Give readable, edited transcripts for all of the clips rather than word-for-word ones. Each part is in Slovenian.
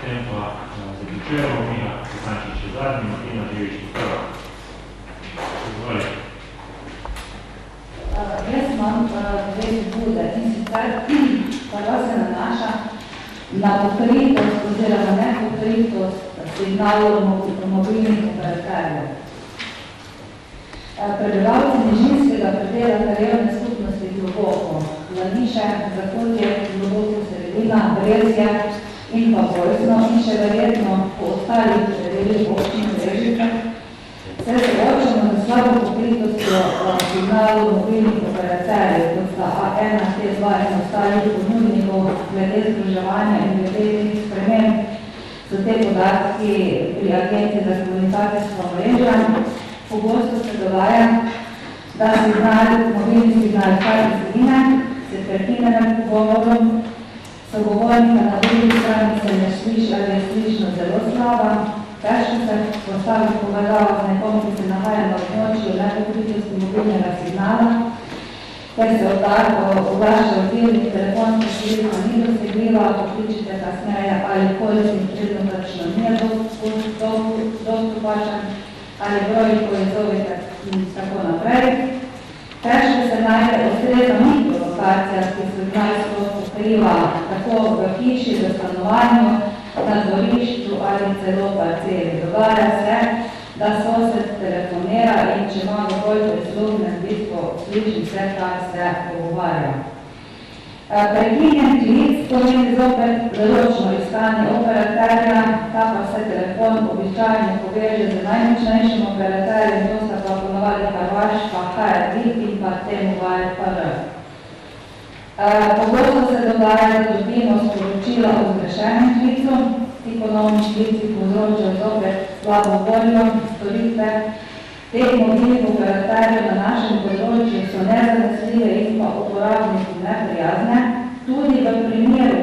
potem pa zaključujemo, Mina Kostančič je zadnji, Martina Djevič je prva. Izvoli. Jaz imam dve pobude in sicer prva se nanaša na pokritost oziroma nepokritost signalov mobilnih operaterjev. Prebivalci nižinskega predela krajevne skupnosti Globoko, Laniše, Zakolje, Globoko Sredina, Brezje in pa Vojsno in še verjetno po ostalih predelih občine Brežice se soočamo za slabo pokritostjo signalov mobilnih operaterjev, kot sta A1, T2 in ostalih ponudnikov glede združevanja in glede teh sprememb so te podatki pri Agenciji za komunikacijsko mrežo. Pogosto se dogaja, da mobilni signal kar izgine, se prekine med pogovorom, sogovornika na drugi strani se ne sliši ali je slišno zelo slaba, težko se postavi povezava z nekom, ki se nahaja na območju nepokritosti mobilnega signala, ker se oglaša odzivnik telefonska številka ni dosegljiva, pokličite kasneje ali korisnik prednotačno nije dostopačen, ali broj, ko je zovete in tako naprej. Težko se najde ustrezna mikrolokacija, ki signalsko pokriva tako v hiši, v stanovanju, na dvorišču ali celo parceli. Dogaja se, da sosed telefonira in če ima dovolj prisluhne, bitko sliši vse, kar se pogovarja. Prekinjen klic pomeni zopet veločno iskanje operaterja, ta pa se telefon običajno poveže z najmočnejšim operaterjem, to sta pa ponovali Hrvaška, HR in pa T-Mobile PR. Pogosto se dogaja, da dobimo sporočila o zgrešenem klicu, ti ponovni klici povzročajo zopet slabo voljo, storitve. Teh mobilnih operaterjev na našem področju so nezanesljive in pa uporabniki neprijazne. Tudi v primeru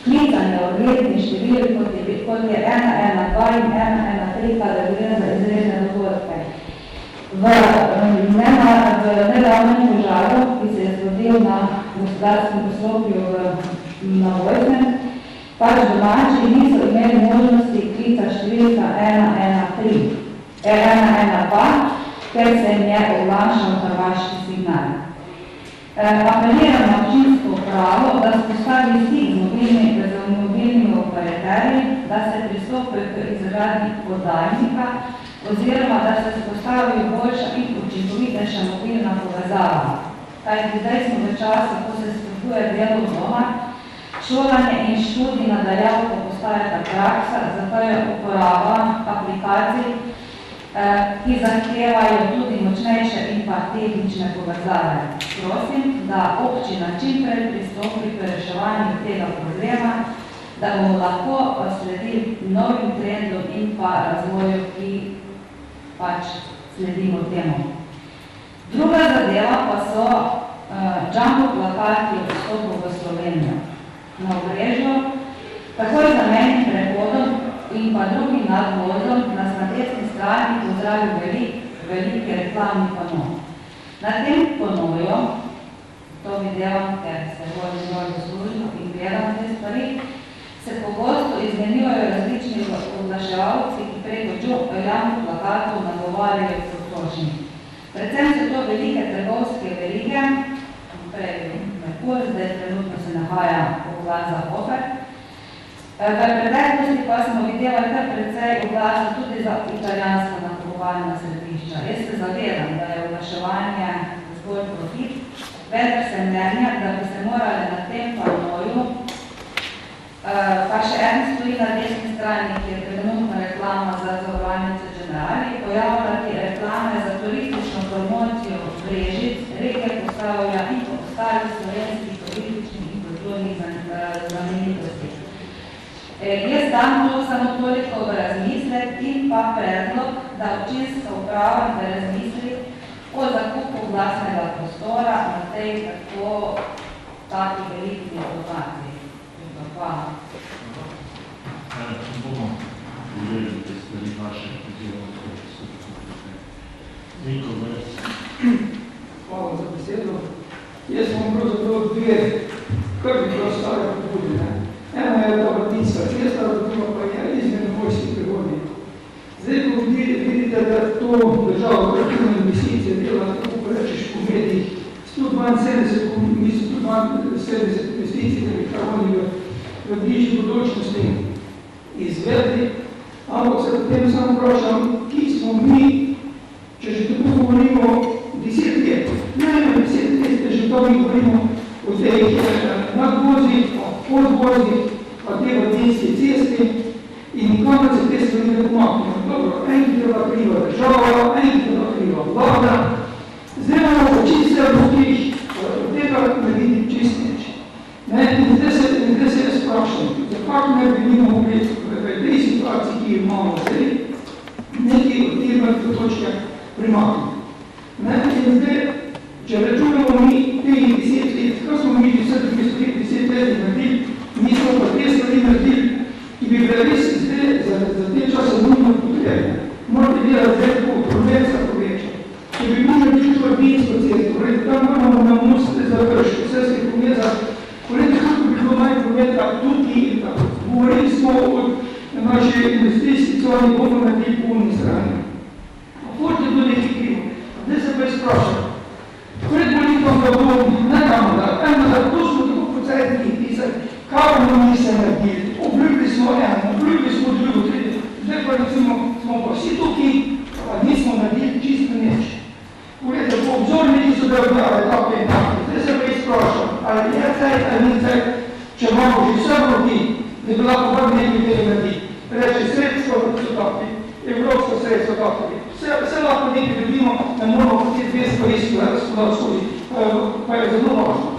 klicanja urgentnih številk, kot je 112 in 113, kada gre za izredne dogodke. V nedavnem požaru, ki se je zgodil na gospodarskem poslopju na Vojsnem, pač domači niso imeli možnosti klica številka 112, ker se jim je oglašal hrvaški signal. Apeliram na občinsko upravo, da spostavi stik z mobilnimi operaterji, da se pristopi k izgradnji podaljnika oziroma da se spostavi boljša in učinkovitejša mobilna povezava. Kajti zdaj smo v času, ko se spodbuje delo doma, šolanje in študij na daljavo postajata praksa, zato je uporaba aplikacij, ki zahtevajo tudi močnejše in pa tehnične povezave. Prosim, da občina čim prej pristopi k reševanju tega problema, da bomo lahko sledili novim trendom in pa razvoju, ki pač sledimo temu. Druga zadeva pa so jumbo plakati o vstopu v Slovenijo. Na Obrežju, takoj za mejnim prehodom in pa drugim nadvozom nas na desni strani pozdravijo veliki reklamni pano. Na tem panoju, to videvam, ker se vodim zelo služno in gledam te stvari, se pogosto izmenjujejo različni oglaševalci, ki preko javnih plakatov nagovarjajo potrošnike. Predvsem so to velike trgovske verige, prej Merkur, zdaj trenutno se nahaja oglas za Hofer. V preteklosti pa smo videli kar precej oglasa tudi za italijanska nakupovalna središča. Jaz se zavedam, da je oglaševanje zgolj profit, vendar se mnenja, da bi se morali na tem panoju, pa še en stoji na desni strani, ki je trenutna reklama za zavarovalnice Generali, pojavljati reklame za turistično promocijo Brežic, reke Posavja in ostalih slovenskih turističnih in kulturnih znamenitosti. Jaz dam to samo toliko v razmislek in pa predlog, da občinska uprava da razmisli o zakupu glasnega prostora na tej taki veliki lokaciji. Hvala. Bomo pogledali te stvari vaše oziroma tako, če so tukaj. Niko, brez. Hvala za besedo. Jaz imam pravzaprav dve krvi ostale pobude. Ena je Robotinska cesta, druga pa je investicije dela, tako pa rečeš, po medijih, 172 investicij, da bi kar oni v bližnji bodočnosti izvedli, ampak se potem samo vprašam, ki smo mi, če že tako govorimo 10 let, najmanj 10 let, že to mi govorimo o teh nadvozih, podvozih, pa te vodinske ceste in nikome se te stvari ne pomaknejo. Dobro, enkrat je bila kriva država, enkrat je bila kriva vlada, zdaj imamo pa čiste vrtih, od tega ne vidim čist nič. In zdaj se jaz sprašam, zakaj ne bi mi mogli v tej situaciji, ki jo imamo zdaj, nekaj od tega točke primakniti. In zdaj, če računamo mi teh 10 let, kaj smo mi vse drugi 10 let naredili, mi smo pa te stvari naredili, ki bi bile res zdaj za te čase nujno potrebne. Morate delati zdaj tako problem za povečati. Če bi možno prišli v Rbinsko cesto, tam moramo na moste za Krško, vse se povezati, kako bi bilo manj prometa tudi in tako. Govorili smo o naši investicijski coni, bomo naredili po umni strani. A Ford je bilo nekaj krivo. Zdaj se pa izprašam. Pred volitom da bom, ne kamo da, to smo tako procentniki pisali, kako bomo mi se naredili. Obljubili smo eno, obljubili smo drugo, tretjo. Zdaj pa recimo smo pa vsi tukaj, pa nismo naredili čisto nič. Pogledajte, po obzorniki so da objave, tako in tako. Zdaj se pa izprašam, ali je cajt, ali ni cajt, če imamo že vse proti, da bi lahko bar nekaj tega narediti. Reče, sredstvo so takvi, evropsko sredstvo takvi. Vse lahko nekaj dobimo, ne moramo pa te 200 isto skozi, pa je zelo važno.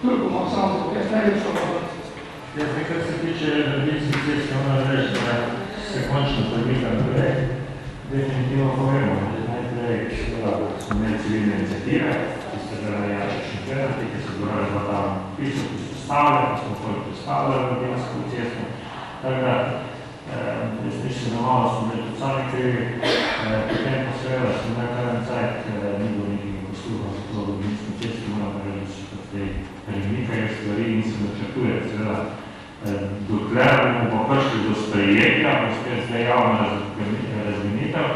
Toliko imam samo za povedati, najlepšo hvala. Zdaj, kar se tiče Rbinskih cest, moram reči, da se končno premika naprej. Definitivno povemo, da najprej smo imeli civilne iniciative, ki ste gledali Jačešni Čerati, ki so zborali za tam pismo, ki so stavljali, ki smo koliko postavljali Rbinsko cesto. Tako da, jaz mislim, da malo smo bili tudi sami krivi, potem pa seveda smo imeli kar en cajt, ni bilo nekaj posluha za to Rbinsko cesto, moram reči, da so kot te premikajo stvari in se načrtuje, seveda, dokler bomo pa prišli do sprejetja, bo spet zdaj javna razmenitev,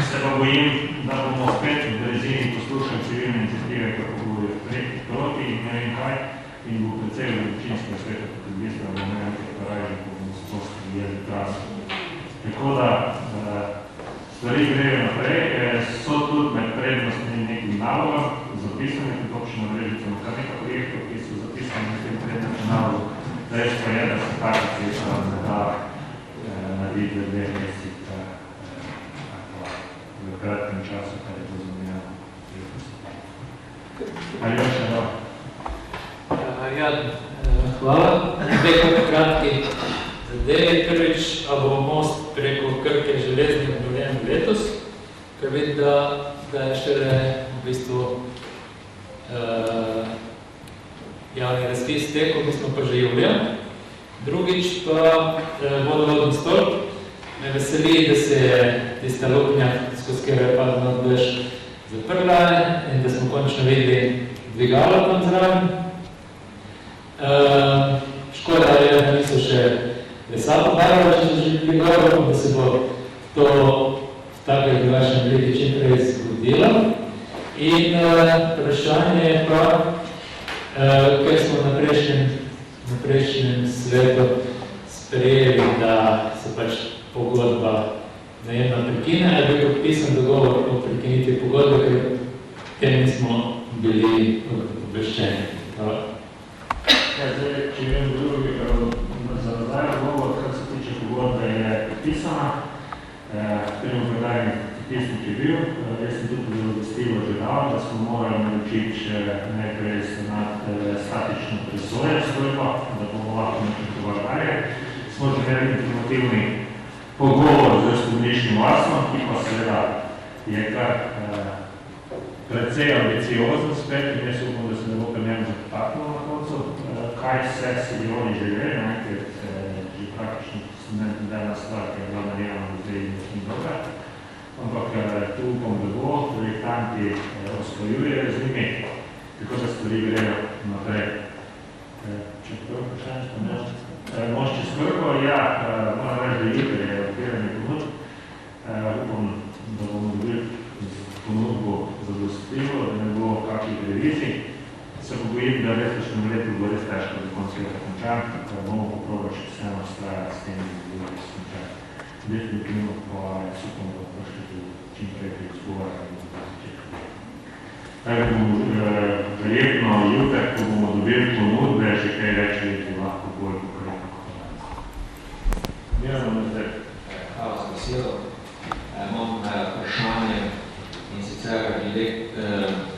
se pa bojim, da bomo spet v rezini poslušali civilne iniciative, kako govorijo proti in ne vem kaj, in bo precej občinsko sveta kot odvisno, da bomo nekaj paražili, ko bomo splošno jeli traso. Tako da stvari grejo naprej, so tudi med prednostnim nekim nalogom zapisane, kot občina Brežica, kar nekaj projektov, ki so zapisani na tem prednostnim nalogu. Res pa je, da se taka cesta ne da narediti v 2 mesecih v kratkem času, kar je to zamenjano. Ali još eno? Ja, hvala. Dve kratki zadeve. Prvič, a bo most preko Krke železni obnovljen letos, ker vidim, da je šele v bistvu javni razpis tekel, mi smo pa že julija. Drugič pa vodovodni stolp. Me veseli, da se je tista luknja, skozi kjer je padla dež, zaprla in da smo končno videli dvigalo tam zraven. Škoda je, da niso še lesa pobarjala, če so že dvigalo, da se bo to v takoj drugačni obliki čim prej zgodilo. In vprašanje je pa, ker smo na prejšnjem svetu sprejeli, da se pač pogodba najemna prekine, ali bi podpisan dogovor o prekinitvi pogodbe, ker tem nismo bili obveščeni. Zdaj, če vem drugi, za nazaj dogovor, kar se tiče pogodbe, je podpisana. Temu predajni pisnik je bil. Jaz sem tudi obvestilo že dal, da smo morali naročiti še najprej statično presoje stolpa, da bomo lahko načrtovali dalje. Smo že imeli informativni pogovor z spodničnim varstvom, ki pa seveda je kar precej ambiciozen spet in jaz upam, da se ne bo pri njem zataknilo na koncu. Kaj vse si bi oni želeli, ker že praktično nedena stvar, ki je bila narejena v zdaj in dobra. Ampak tu upam, da bo, projektanti razpojujejo z njimi, tako da stvari grejo naprej. Če prvo vprašanje spomenuti? Most čez Krko, ja, moram reči, da jutri je odpiranje ponudb. Upam, da bomo dobili bomo poprobali še vseeno ustrajati s tem, da bomo skončali. Definitivno pa jaz upam, da bomo prišli čim prej izgovarjali na začetku. Tako bomo verjetno jutri, ko bomo dobili ponudbe, že kaj več leti lahko bolj konkretno. Mirano zdaj. Hvala za besedo. Imam vprašanje in sicer glede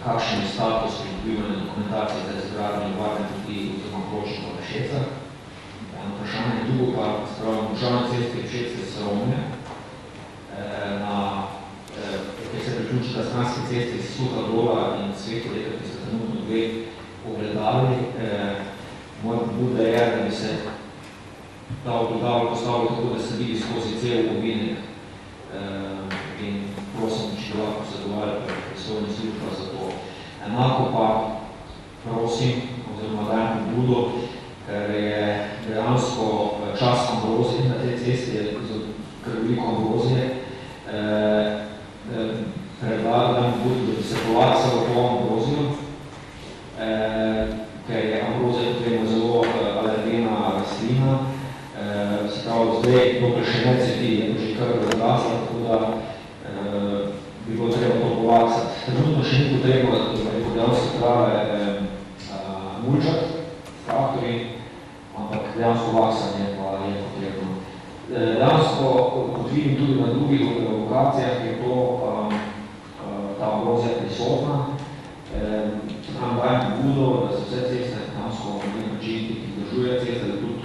kakšen je status pridobivanja dokumentacije za izgradnjo varne poti oziroma pločnega Vršeca. Eno vprašanje, drugo pa spravljamo državne ceste Vršece-Srovne, kjer se priključita stranske ceste iz Suha Dola in Sveto leta, ki so trenutno dve ogledali. Moja pobuda je, da bi se ta ogledalo postavilo tako, da se vidi skozi cel ovinek. In prosim, če bi lahko zadovoljali pristojni služba za to. Enako pa prosim, oziroma dajem pobudo, ker je dejansko čas ambrozije na tej cesti, ker veliko ambrozije, predlagam pobudo, da bi se polaksalo po ambrozijo, ker je ambrozija potrebno zelo alergena rastlina. Se pravi, zdaj, dokaj še ne cveti, je že kar razrasla, tako da bi bilo treba to polaksati. Trenutno še ni potrebno, da bi dejansko trave mulčati s traktorji, ampak dejansko laksanje pa je potrebno. Dejansko, kot vidim tudi na drugih lokacijah, je to ta ambrozija prisotna. Nam dajem pobudo, da se vse ceste dejansko na nek način, ki vzdržuje ceste, da tudi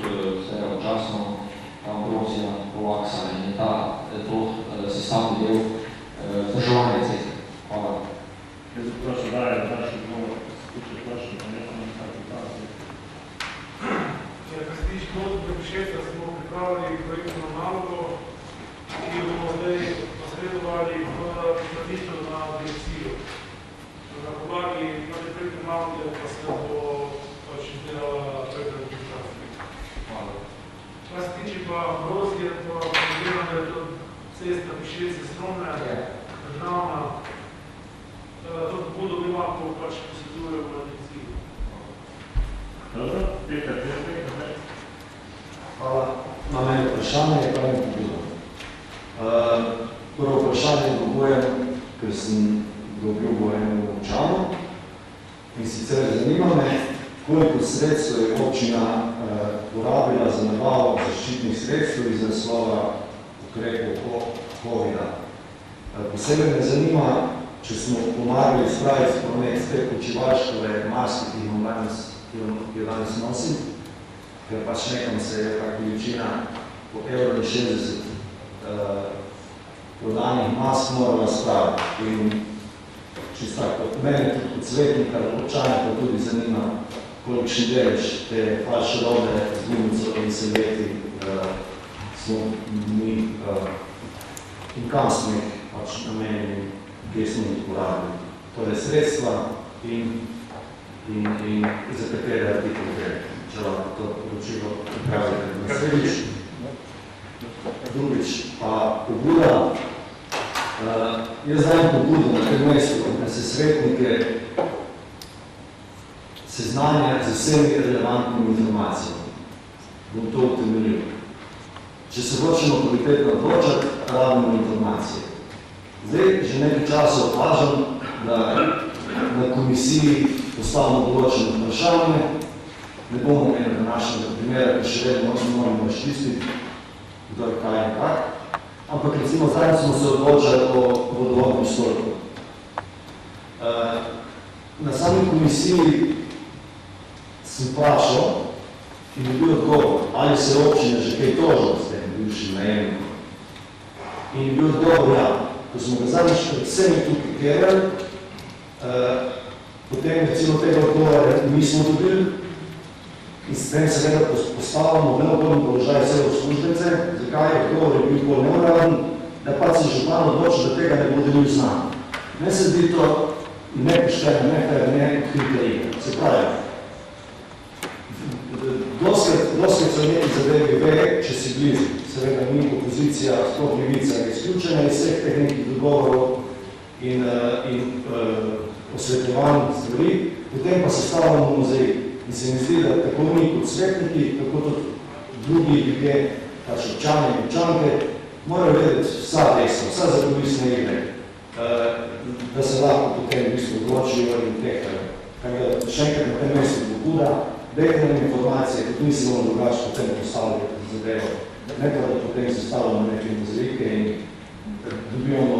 vse občasno ta ambrozija polaksa in je to sestavni del vzdrževanja ceste. Hvala. Jaz zaprošam, da je daš odgovor, da se tiče točno, pa ne samo nekaj pokazati. Kar se tiče Pločnega Vršeca, smo pripravili projektno nalogo, ki jo bomo zdaj posredovali v predstavitev na direkcijo. Na podlagi projektne naloge pa se bo izdelala projektna dokumentacija. Hvala. Kar se tiče pa ambrozije, pa povedam, da je to cesta Vršece-Srovne, državna. To pobudo mi lahko posredujemo na direkciji. Dobro, Peter, Hvala. Na mene vprašanje je pravim pobudo. Prvo vprašanje dobujem, ker sem dobil bo enemu občanu in sicer zanima me, koliko sredstev je občina porabila za nabavo zaščitnih sredstev iz naslova ukrepov COVID-a. Posebej me zanima, če smo pomagali spraviti v promet s te počivačkove maske, ki jo danes nosim, ker pač nekam se je ta količina po €60 prodanih mask morala spraviti. In čisto tako, mene kot svetnika, občane pa tudi zanima, kolikšni delež te falše robe z gumico in seleti smo mi in kam smo jih pač namenili, kje smo jih porabili. Torej sredstva in za katere artikle gre, če lahko to poročilo pripravite. Drugič, pa pobuda, jaz dajem pobudo na tem mestu, da se svetnike seznanja z vsemi relevantnimi informacijami. Bom to utemeljil. Če se hočemo kvalitetno odločati, rabimo informacije. Zdaj, že nekaj časa opažam, da na komisiji postavimo določene vprašanje, ne bomo imeli današnjega primera, ker še vedno moramo razčistiti, kdo je kaj in kak, ampak recimo zdaj smo se odločali o vodovodnem stolpu. Na sami komisiji sem vprašal in je bil odgovor, ali se občine že kaj tožil s tem bivšim najemnikom. In je bil odgovor, ja. Ko smo ga zadnjič pred vsemi tukaj kerali, potem recimo tega odgovora nismo dobili in s tem seveda postavljamo v neugoden položaj vse uslužbence, zakaj je odgovor je bil bolj neuraden, da pač se župan odločil, da tega ne bo delil z nami. Meni se zdi to nepošteno, neodkrita igra. Se pravi, doskrat so neki zadevi ve, če si blizu. Seveda mi opozicija, sploh levica je izključena iz vseh teh nekih dogovorov in osvetljevanj stvari, potem pa sestavljamo mozaik. In se mi zdi, da tako mi kot svetniki, tako tudi drugi ljudje, pač občani in občanke, morajo vedeti vsa dejstva, vsa zakulisne igre, da se lahko potem v bistvu odločijo in tehtajo. Še enkrat na tem mestu pobuda, dajte nam informacije, kot mi se bomo drugače potem postavljati zadevo. Ne pa, da potem se stavljamo neke mozrike in dobivamo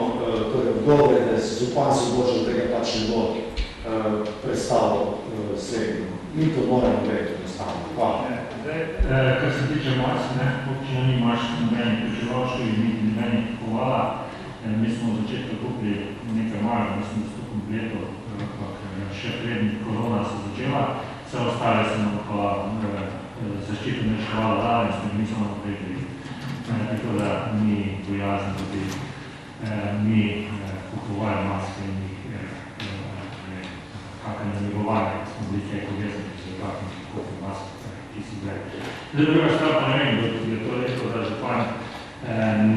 odgovore, da se župan se odločil, da tega pač ne bo predstavljal srednjo. Mi to moramo vedeti enostavno. Hvala. Kar se tiče mas, občina ni imaš nobenih preživalških in nobenih kupovala. Mi smo v začetku kupili nekaj marja, mislim, da 100 kompletov, še prednji korona se začela, vse ostale se nam pa zaščitno reševala rada in smo mi samo napredili. Tako da ni bojazen, da bi mi kupovali maske in kakaj namigovanje, da smo bili kaj povezani z kakaj kupi maske, ki si gledali. Druga stvar pa ne vem, da je to rekel, da župan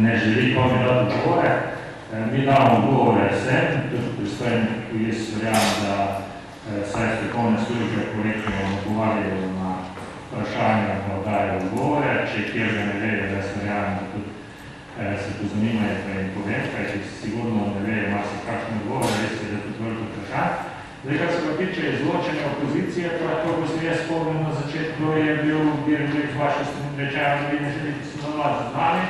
ne želi komi dati odgovore. Mi damo odgovore vsem, tudi pristojni, ki jaz verjamem, da saj strokovne službe korektno odgovarjajo na vprašanja, da dajo odgovore. Če kjer ga ne vejo, da jaz verjamem, da tudi se to zanimajo, pa jim povem, kajti sigurno ne vejo, ima se kakšne odgovore, res je, da tudi vrlo vprašanje. Zdaj, kar se pa tiče izločene opozicije, to je to, ko se jaz spomnim na začetku, je bil z vaše strani rečeno, da vi ne želite sodelovati z nami,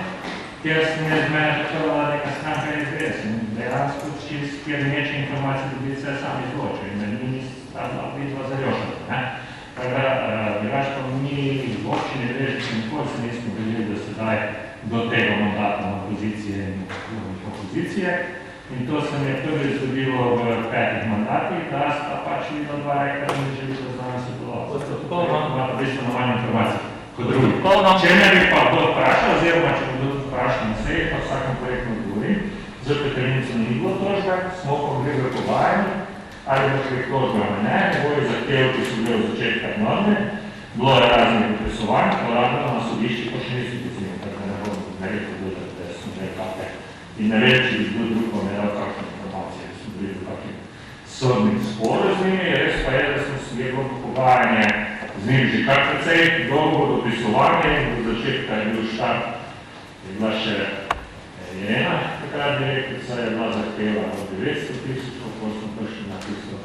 ker sem jaz mene počela neka stranka SDS in dejansko kjer neče informacije dobiti se sami izločili in meni nista bila vidva za Jošata. Tako da, drugač pa mi v občini Režice nikoli se nismo bili do sedaj do tega mandata na opozicije in opozicije. In to se mi je prvi zgodilo v 5 mandatih, da sta pač videla dva rekla, da ne želite z nami sodelovati. Imate bistveno manj informacij kot drugi. Če ne bi pa kdo vprašal, oziroma če bi kdo vprašal na seji, pa vsakem projektno odgovorim, za Petrinico ni bilo tožbe, smo pa bili v pogajanju, ali bo šli tožbe ali ne, boji zahtev, ki so bili od začetka norme, bilo je raznih opisovanj, poradilo na sodišči, pa še niso pocinili, tako da ne bom rekel, da smo že kakve. In ne vem, če bi bil drugo ne dal kakšne informacije, da smo bili v kakšnih sodnih sporov z njimi, res pa je, da smo se bilo pogajanje z njim že kar precej dolgo dopisovanje in do začetka je bil štart, je bila še Jelena, takrat direktorica je bila zahteva od 900 000, kako smo prišli na tisto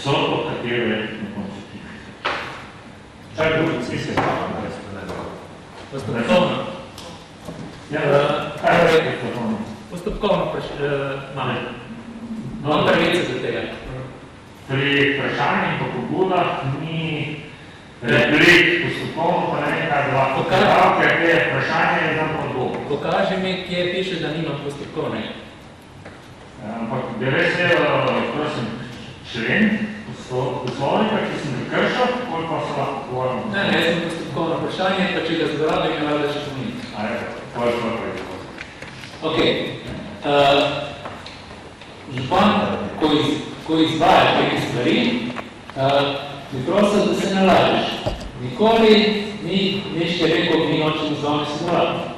sodbo, katero je na koncu 3000. Čaj drugi, svi se stavljamo, da se ne dalo. Postopkovno. Ja, kaj je rekel postopkovno? Postopkovno imamo. Imam pravice za tega. Pri vprašanjih po pobudah ni replik postopkovno, pa ne vem, kaj bi lahko povedal, ker te vprašanje je za odgovor. Pokaži mi, kje piše, da nimam postopkovnega. Ampak bi res je, prosim, člen poslovnika, ki sem ga kršal, koliko pa se lahko govorimo? Ne, sem postopkovno vprašanje, pa če ga zborabim, je rada še pomijem. Koliko pa je to? Ok. Župan, ko izvaja nekaj stvari, bi prosil, da se ne lažeš. Nikoli nišče rekel, mi nočemo z vami sodelovati.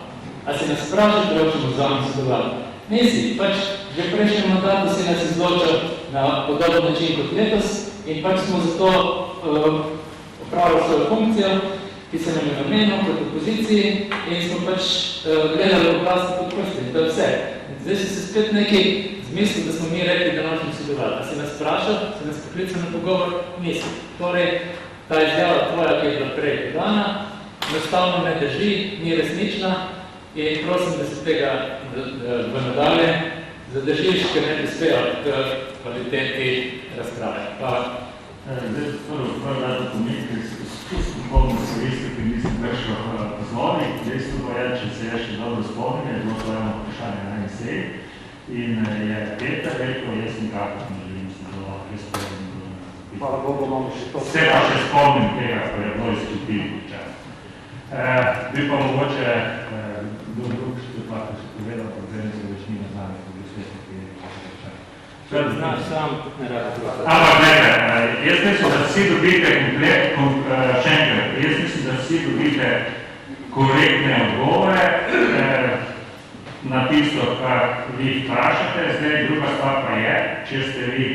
A se nas sprašaš, da hočemo z vami sodelovati? Nisi, pač že prejšnjem mandatu si nas izločil na podoben način kot letos in pač smo zato opravili svojo funkcijo, ki se nam je namenil kot opoziciji in smo pač gledali oblast pod prsti in to je vse. Zdaj si se spet nekaj zmislil, da smo mi rekli, da nočemo sodelovati. A si nas vprašal, si nas poklical na pogovor? Nisi. Torej, ta izjava tvoja, ki je bila prej podana, enostavno ne drži, ni resnična in prosim, da se tega v nadalje zadržiš, ker ne prispeva k kvaliteti razprave. Hvala. Zdaj, prvo dati pomen, ker se skupno sovijski, ki nisem prišel pozvoli. Dejstvo pa je, če se je še dobro spomnim, je bilo to eno vprašanje na eni seji in je Peter rekel, jaz nikakor ne želim sodelovati, res povedem. Hvala Bogu, imamo še to. Se pa še spomnim tega, ko je bilo izstopili čas. Bi pa mogoče drug še lahko še povedal, pa zdaj se več ni naznanje, ko bi sve ki je čas. Znaš sam, ne rada prosim. Ampak gledaj, jaz mislim, da vsi dobite še enkrat, jaz mislim, da vsi dobite korektne odgovore na tisto, kar vi vprašate. Zdaj, druga stvar pa je, če ste vi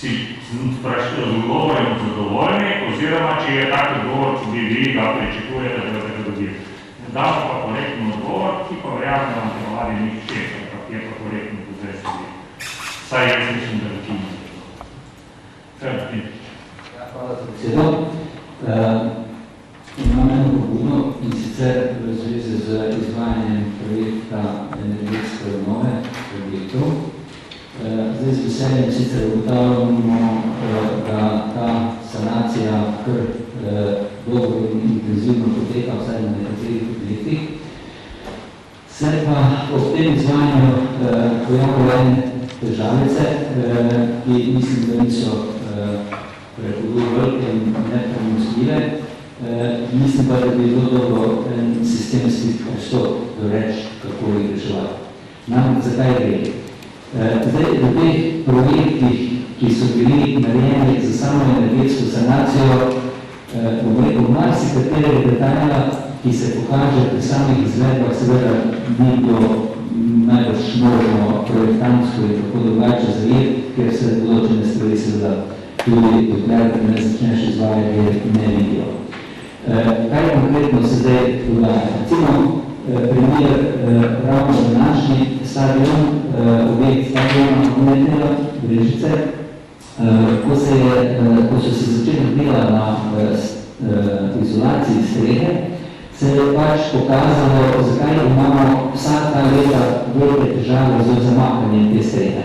si sprašujete z odgovorem zadovoljni, oziroma če je tak odgovor, ki bi vi ga pričakujete, da ga dobili. Damo pa korektno odgovor, ki pa verjamem, da vam ponavadi ni všeč, ampak je pa korektno tudi zdaj sledi. Saj jaz mislim, da večino. Hvala za besedo. Imam eno pobudo, in sicer v zvezi z izvajanjem projekta energetske obnove objektov. Zdaj z veseljem sicer ugotavljamo, da ta sanacija kar dobro in intenzivno poteka, vsaj na nekaterih objektih. Se pa ob tem izvajanju pojavljajo ene težavice, ki mislim, da niso prehoduje velike in nepremostljive. Mislim pa, da bi bilo dobro en sistemski pristop doreč, kako jih reševati. Namreč zakaj gre? Zdaj, v teh projektih, ki so bili narejeni za samo energetsko sanacijo, bom rekel, marsikaterega detajla, ki se pokaže pri samih izvedbah, seveda ni bilo najbolj možno projektantsko in tako drugače zajeti, ker se določene stvari seveda tudi dokler ne začneš izvajati, ne vidijo. Kaj konkretno se zdaj dogaja? Recimo, primer ravno današnji stadion, objekt stadiona umetnega Brežice, ko so se začeli dela na izolaciji strehe, se je pač pokazalo, zakaj imamo vsa ta leta velike težave z zamakanjem te strehe.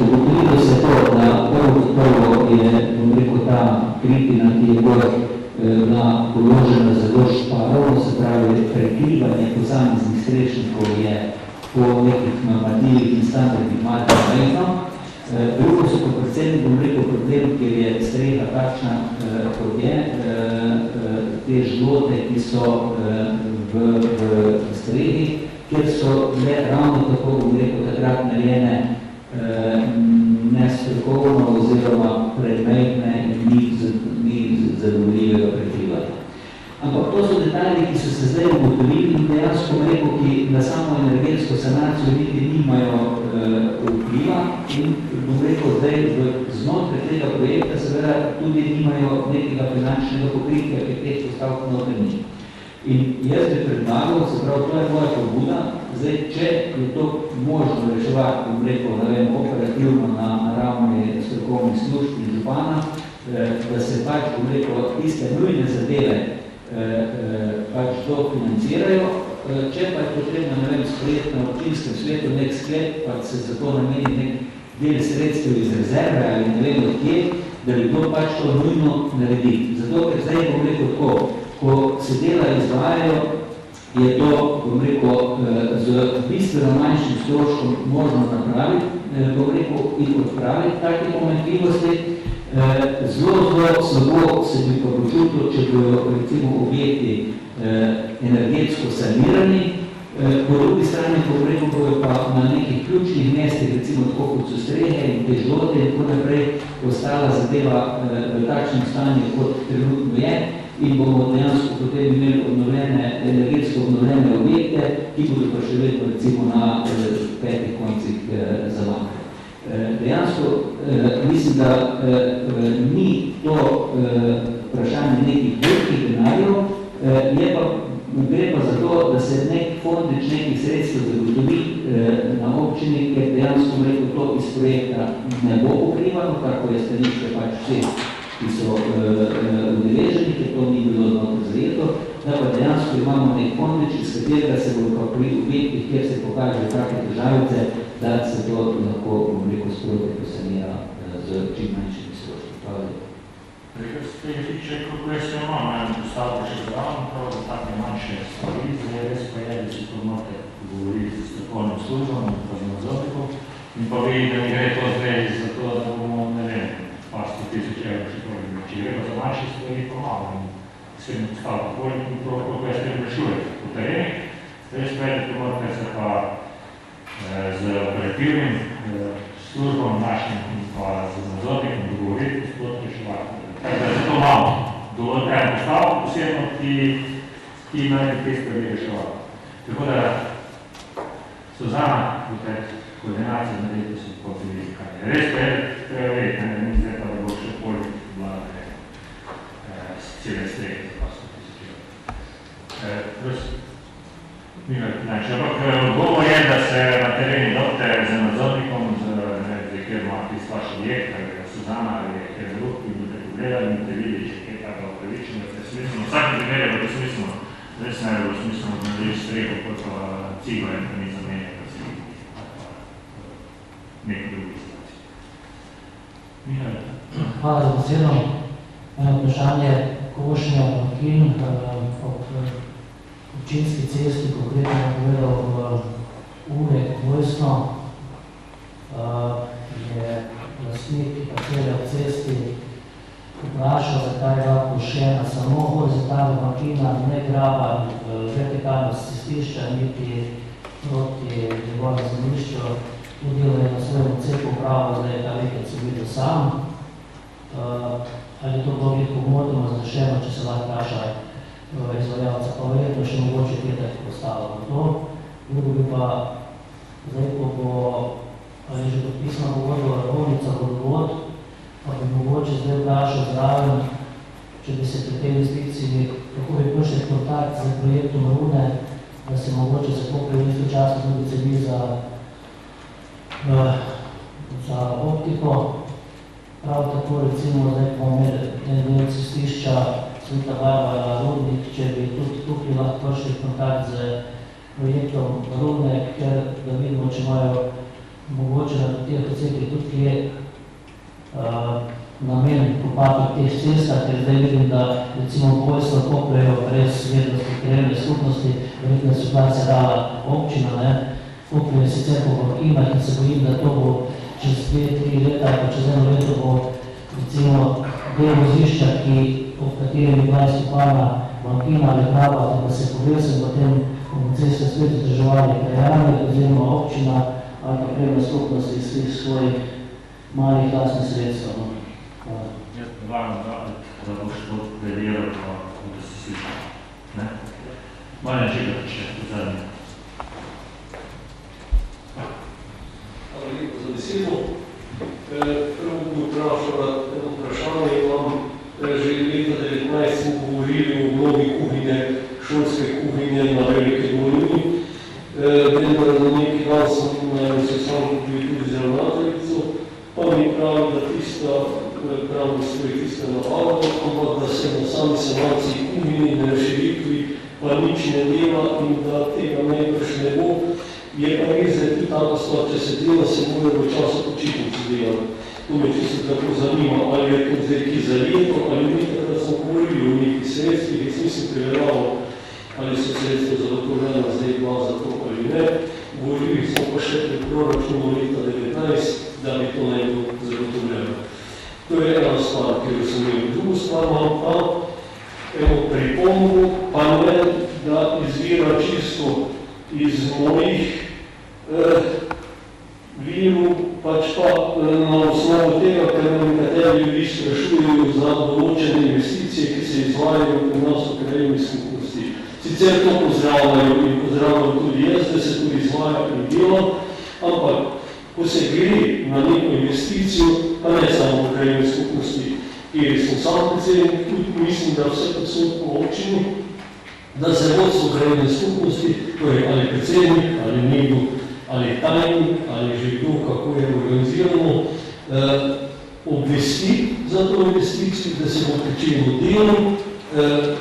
Ugotovilo se to, da prvo je, bom rekel, ta kritina, ki je bila položena zelo šparovno, se pravi, prekrivanje posameznih strešnikov je po nekih normativih in standardih malo majhno. Drugo so pa predvsem, bom rekel, problem, ker je streha takšna, kot je, te žlote, ki so v strehi, kjer so bile ravno tako, bom rekel, takrat narejene nestrokovno oziroma predmejne in ni zadovoljivega prekrivanja. Ampak to so detalji, ki so se zdaj ugotovili in dejansko rekel, ki na samo energetsko sanacijo niti nimajo vpliva in bom rekel, zdaj znotraj tega projekta seveda tudi nimajo nekega finančnega pokritja, ki teh postavk noter ni. In jaz bi predlagal, se pravi, to je moja pobuda, zdaj, če je to možno reševati, bom rekel, ne vem, operativno na ravni strokovnih služb in župana, da se pač, bom rekel, tiste nujne zadeve pač to financirajo, če pa je potrebno, ne vem, sprejeti na občinskem svetu nek sklep, pa se za to nameni nek del sredstev iz rezerve ali ne vem od kje, da bi to pač to nujno narediti. Zato, ker zdaj bom rekel tako, ko se dela izvajajo, je to, bom rekel, z bistveno manjšim stroškom možno napraviti, bom rekel, in odpraviti take pomanjkljivosti. Zelo slabo se bi pa počutil, če bojo recimo objekti energetsko sanirani, po drugi strani bom rekel, bojo pa na nekih ključnih mestih, recimo tako kot so strehe in te žlote in tako naprej, ostala zadeva v takšnem stanju, kot trenutno je, in bomo dejansko potem imeli energetsko obnovljene objekte, ki bodo pa še vedno recimo na petih koncih zamakali. Dejansko mislim, da ni to vprašanje nekih velikih denarjev, gre pa za to, da se nek fondič nekih sredstev zagotovi na občini, ker dejansko rekel to iz projekta ne bo pokrivano, tako je stališče pač vseh, ki so udeleženi, ker to ni bilo znotraj zajeto, da pa dejansko imamo nek fondič, iz katerega se bo pa pri objektih, kjer se pokažejo take težavice, da se to lahko, bom rekel, sproti posanira z čim manjšimi stroški. Hvala lepa. Kar se tega tiče, kako je se imamo, postavite še zravno, prav za take manjše stvari, zdaj res pa je, da si to morate govoriti s strokovnim službom, pa z nadzornikom, in pa vi, da mi gre to zdaj za to, da bomo, ne vem, par 100 000 evrov še toliko. Če gre pa za manjše stvari, pa malo. Se mi postavite, koliko je s tem rešujete po tereni, res pa je, da morate se pa z operativnim službom našim in pa z nadzornikom dogovoriti, gospod reševati. Tako da je zato malo dovolj en postavk posebno, ki naj bi te stvari reševati. Tako da Suzana, tukaj koordinacija z narediti so potrebili, kaj je. Res pa je, treba vedeti, ni zdaj pa, da bo še poleg vlade cele strehe za 8 000 evrov. Odgovor je, da se na tereni dobite z nadzornikom, kjer ima tisti vaš objekt, ali je Suzana, ali je kjer drug, ki boste pogledali in boste videli, če je tako upravičeno, da je smiselno. Vsak primer je bo smiselno, res ne bo smiselno, da narediš streho, kot pa cigo in pa ni zamenja, da si nekaj drugi situacij. Mihaj. Hvala za besedo. Eno vprašanje košnja Bakin ob občinski cesti, konkretno povedal v Ure Vojsno, je lastnik parcele ob cesti vprašal, zakaj je bila pošena samo horizontalna Bakina, ne graba vertikalno cestišča, niti proti njegovem zemljišču. Udelo je na svojem odseku pravo, zdaj je ta nekaj se videl sam. Ali to bilo nekaj pomotno zrešeno, če se lahko vpraša izvajalca, pa verjetno še mogoče kje postavljamo to. Drugo bi pa, zdaj ko bo, ali že podpisana pogodba Ravnica vodovod, pa bi mogoče zdaj vprašal zraven, če bi se pri tej investiciji, kako bi prišli kontakt z projektom Rune, da se mogoče zakopljajo istočasno tudi ceni za optiko. Prav tako recimo zdaj bomo imeli en del cestišča Sveta Barbara Rudnik, če bi tudi tukaj lahko prišli kontakt z projektom Rune, ker da vidimo, če imajo mogoče na teh odsekih tudi kje namen kopati teh cestah, ker zdaj vidim, da recimo Vojslo kopljajo brez vednosti krajevne skupnosti, verjetno je situacija dala občina, kopljajo sicer po Bakinah in se bojim, da to bo čez 2-3 leta, pa čez 1 leto bo recimo del vozišča, ob katerem je bila izkopana Bakina ali Krava, da se povesem, potem bomo ceste spet vzdrževali krajani oziroma občina ali pa krajevna skupnost iz teh svojih malih lastnih sredstev. Jaz vam da boš to prediral, da si slišal. Marjan Žiga, še zadnji. Hvala lepo za besedo. Prvo bi vprašala eno vprašanje. Imam že leta 19 smo govorili o vlogi kuhinje, šolske kuhinje na Velike Dolini. Vendar na neki dan sem na sestanku bil tudi z ravnateljico, pa mi pravi, da tista navada, ampak da se na sami sanaciji kuhinji, na širitvi pa nič ne dela in da tega najbrž ne bo. Je pa res, da je tudi taka stvar, če se dela, se mora v času počitnici delati. To me čisto tako zanima, ali je to zdaj ki za leto, ali nekaj, da smo govorili o nekih sredstvih, jaz nisem preverjal, ali so sredstva zagotovljena zdaj bila za to ali ne. Govorili smo pa še pred proračunom leta 19, da bi to ne bilo zagotovljeno. To je ena stvar, ki jo sem imel. Drugo stvar imam pa eno pripombo, pa ne, da izvira čisto iz mojih virov, pač pa na osnovu tega, ker nekateri ljudi sprašujejo za določene investicije, ki se izvajajo pri nas v krajevni skupnosti. Sicer to pozdravljajo in pozdravljajo tudi jaz, da se to izvaja in dela, ampak ko se gre na neko investicijo, pa ne samo v krajevni skupnosti, kjer sem sam predsednik, tudi mislim, da vse podsod po občini, da se vodstvo krajevne skupnosti, torej ali predsednik, ali nekdo, ali tajnik, ali že kdo, kako je organizirano, obvesti za to investicijo, da se bo pričelo delo,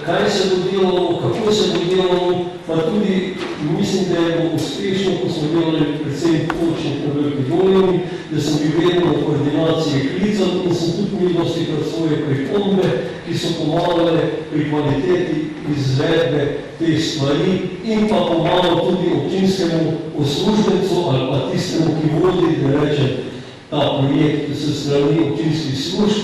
kaj se bo delalo, kako se bo delalo, pa tudi mislim, da je bo uspešno, ko smo delali predvsem točno po Veliki Dolini, da sem bil vedno v koordinaciji klican in sem tudi imel dostikrat svoje pripombe, ki so pomagale pri kvaliteti izvedbe teh stvari in pa pomagal tudi občinskemu uslužbencu ali pa tistemu, ki vodi, da rečem, ta projekt s strani občinskih služb,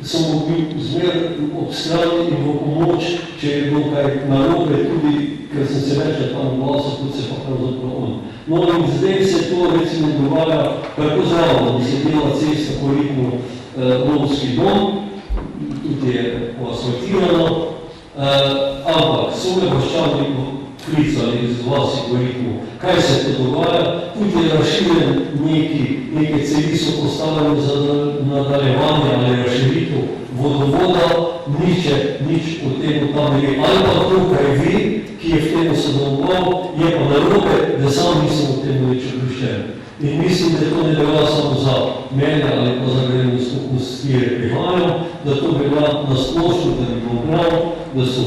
sem bil zmer ob strani in v pomoč, če je bilo kaj narobe, tudi ker sem se večer tam oglasil, kot se pa pravzaprav on. No in zdaj se to recimo dogaja kako zravno, da se dela cesta po ritmu Lovski dom, tudi je asfaltirano, ampak so me Boščani sklicali iz vas algoritmov, kaj se to dogaja, tudi je razširjen neke cevi so postavljene za nadaljevanje ali razširitev vodovoda, nič o tem tam ne ve. Ali pa tukaj vi, ki je v tem sodeloval, je pa narobe, da sam nisem o tem nič obveščen. In mislim, da to ne velja samo za mene ali pa za grejno skupnost, ki je prihajal, da to velja na splošno, da bi bilo prav, da so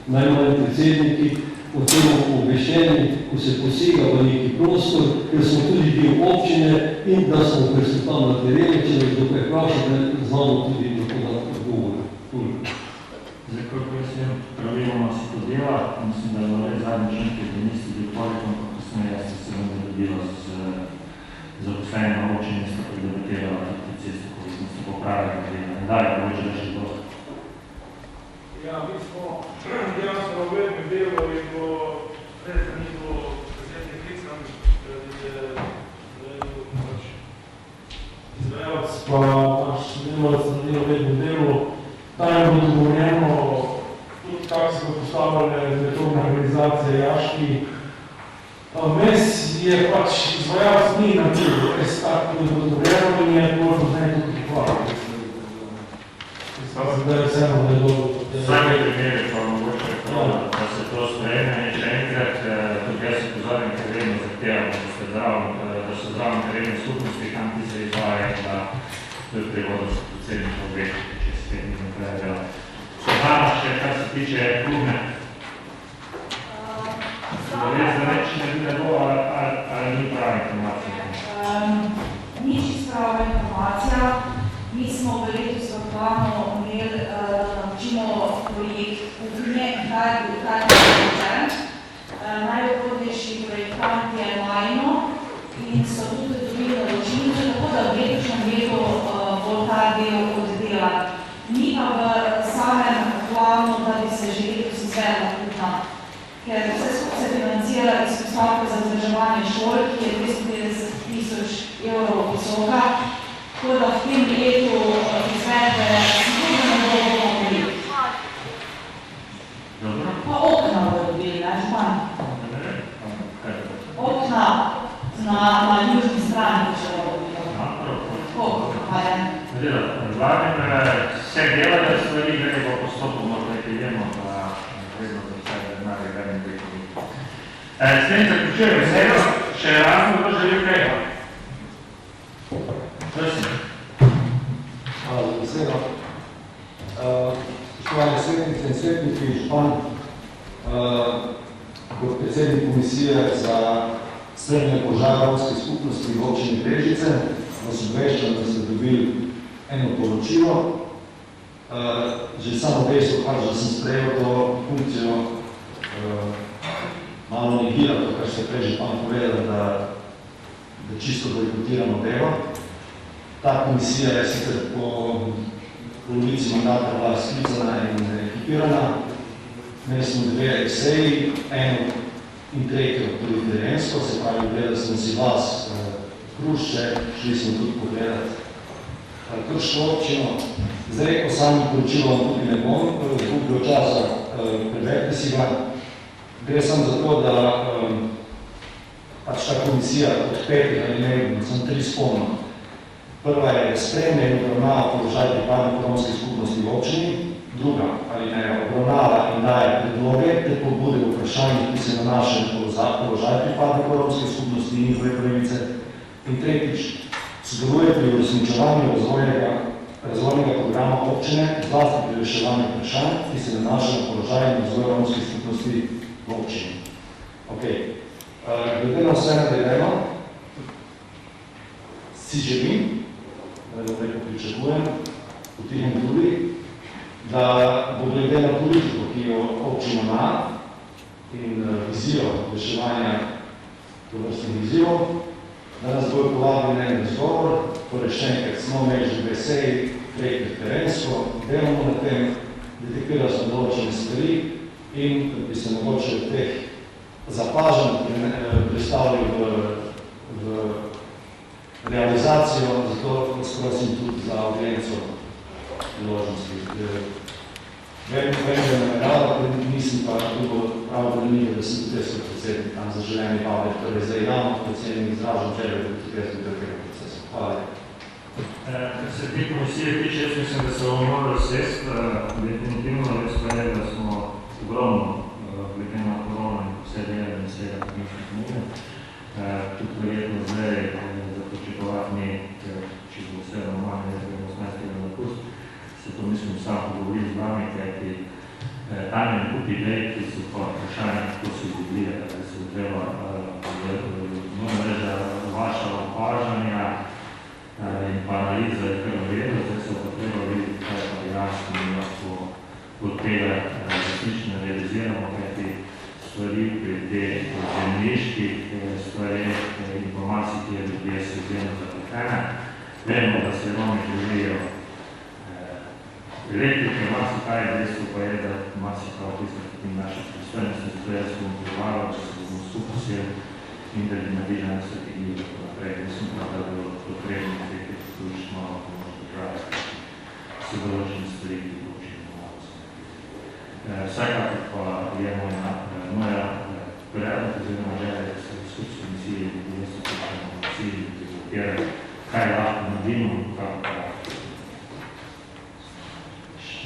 najmanj predsedniki o tem obveščeni, ko se posega v neki prostor, ker smo tudi del občine in da smo, ker so tam na terenu, če nekdo preprašate, znamo tudi na podatke odgovore. Zdaj, kot mislim, praviloma se to dela, mislim, da je bilo zadnjič nekaj, da niste bil porekom, kot kasneje ste se vam dobilo z zaposlenjem na občini, sta predebatirala te ceste, ko smo se popravili, da je mogoče da še dosti. Ja, mi smo dejansko v vedmi delo in bo pred zanimljivo predsednik Klicam, izvajalc pa naš delovac na delo vedmi delu. Tam je bilo dogovorjeno tudi kako se bo postavljale metodne organizacije Jaški. Mes je pač izvajalc ni na delu, res tako je dogovorjeno in je možno zdaj tudi prihvaliti. Da je vseeno, da je dobro. Sami primeri pa mogoče, da se to sprejme in še enkrat, tudi jaz se pozorim, ker vedno zahtevam, da so zraven terene skupnosti, tam ti se izvaja, da to je privodo s predsednikom obveščiti, če se spet ni naprej dela. Znamo še, kar se tiče klubne. Res, da neč ne bo, ali ni prava informacija? Ni čisto prava informacija. Mi smo v letu svakvano imeli, da naučimo projekt kuhinje, kaj je včeraj. Najvhodnejši projektant je Majno in so tudi dobili naročnice, tako da v letošnjem letu bo ta del oddelan. Ni pa v samem planu, da bi se že letos izvedla kuhna, ker vse skupaj se financira iz postavke za vzdrževanje šol, ki je 250 000 evrov visoka. Tako da v tem letu izvedbe sigurno ne bomo mogli. Pa okna bodo dobili, ne župan? Okna na južni strani, če bodo dobili. Tako, pa je. Predlagam, vse delajo stvari, gre bo postopoma preprijemo, pa vedno za vse denarje vedim nekaj. S tem zaključujem besedo, še razno kdo želi kaj? Hvala za besedo. Spoštovane svetnice in svetniki, župan, kot predsednik komisije za spremljanje požara romske skupnosti v občini Brežice, vas obveščam, da ste dobili eno poročilo. Že samo dejstvo kaže, da sem sprejel to funkcijo, malo negira to, kar se prej župan povedal, da čisto bojkotirano delo. Ta komisija je sicer po polovici mandata bila sklicana in ekipirana. Imeli smo dve seji, eno in tretjo tudi terensko, se pravi, gledali smo si vas Hrušče, šli smo tudi pogledati Krško občino. Zdaj, o samem poročilu vam tudi ne bom, izgubil časa, preberite si ga. Gre samo za to, da pač ta komisija od 5 ali ne, sem 3 spomnil. Prva je spremljanje in obravnava položaj pripadnikov romske skupnosti v občini, druga ali ne, obravnava in daje predloge ter pobude v vprašanjih, ki se nanašajo na položaj pripadnikov romske skupnosti in njihove pravice, in tretjič, sodeluje pri uresničevanju razvojnega programa občine, zlasti pri reševanju vprašanj, ki se nanašajo na položaj in razvoj romske skupnosti v občini. Glede na vse navedeno, si želim, da nekaj pričakujem, potihem tudi, da bo glede na politiko, ki jo občina ima in vizijo reševanja tovrstnih izzivov, da nas bojo povabili na en razgovor, torej še enkrat smo imeli že dve seji, tretjo terensko, delamo na tem, detektirali smo določene stvari in bi se mogoče od teh zapažanj predstavili v realizacijo, zato vas prosim tudi za audienco priložnosti. Vem, da namerava, mislim pa, da bo prav zanimivo, da sem tudi jaz kot predsednik tam zaželeni vabi, torej za javno predsednik izražam željo, da tudi jaz do tega procesa. Hvala. Kar se te komisije tiče, jaz mislim, da se bomo morali sest, definitivno res pa je, da smo ogromno glede na korona in vse dele in vsega komisije komunije. Tudi verjetno zdaj za počekovati ni, če bo vse normalno, jaz gremo 18. na pust, se to mislim sam pogovoriti z vami, kajti tam je kup idej, ki so pa vprašanje, kako se izgleda, da se treba moram reči, da vaša opažanja in pa analiza je kar vredno, zdaj se pa treba videti, kaj pa jasno in lahko od tega resnično realiziramo, kajti stvari pri teh zemljiških stvarih, informacij, ki je ljudje so izjemno zapletene. Vemo, da se Romi želijo elektrike, masi kaj je dejstvo pa je, da masi kao tisto, ki naše pristojnosti, zato jaz bom privalil, če se bomo skupaj sel in da bi naredili strategijo in tako naprej. Mislim pa, da bo potrebno nekaj ključno države, se določene stvari, ki bo učinimo malo se. Vsekakor pa je moja predlog oziroma želja, da se v skupaj komisiji in v institucijama komisiji debatirajo, kaj lahko naredimo in kako pa lahko.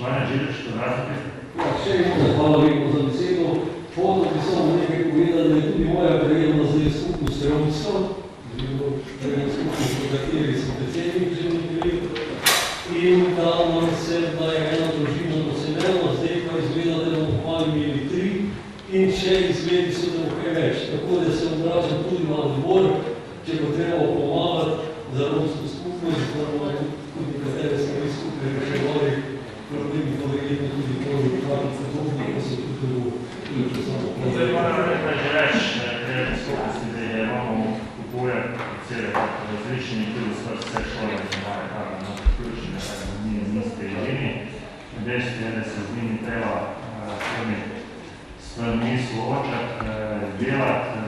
Vanja, želiš to razlike? Ja, še enkrat, hvala lepo za besedo. Hotel bi samo nekaj povedati, da je tudi moja prejemna zdaj skupnost Romska, prejemna skupnost, v kateri sem predsednik že nekaj let, in da nam se, da je ena družina doseljena, zdaj pa izgleda, da bomo malo imeli 3 in še izgledi so da kaj več. Tako da se obračam tudi na odbor, če bo treba pomagati za romsko skupnost, da bomo tudi katere stvari skupaj reševali, problemi to verjetno tudi bolj ukvarjati podobni, ko se tudi Zdaj moram že reči, da je skupnosti, da je Romov kupuje cele različni tudi vse šole, ki imajo tako na ključne, da niste edini. Dejstvo je, da se z njimi treba temi stvarmi soočati, delati.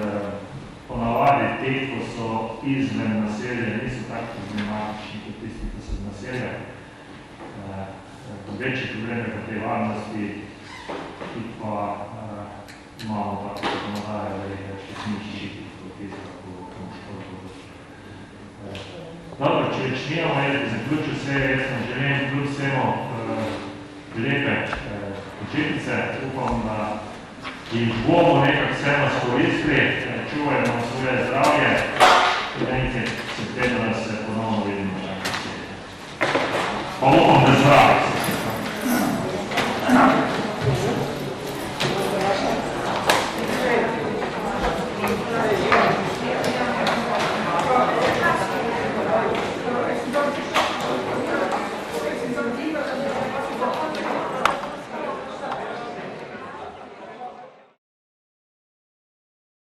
Ponavadi te, ko so izven naselja, niso tako problematični kot tisti, ki so z naselja. Večji problem je pa te varnosti, tudi pa imamo tako zakonodajo, da je še smišči kot tisto, ko škodo. Dobro, če več nimamo, jaz bi zaključil vse, jaz vam želim kljub vsemu lepe počitnice. Upam, da jih bomo nekako vsemo skoristili, čuvajmo svoje zdravje in nekaj septembra se ponovno vidimo. Pa upam, da zdravje.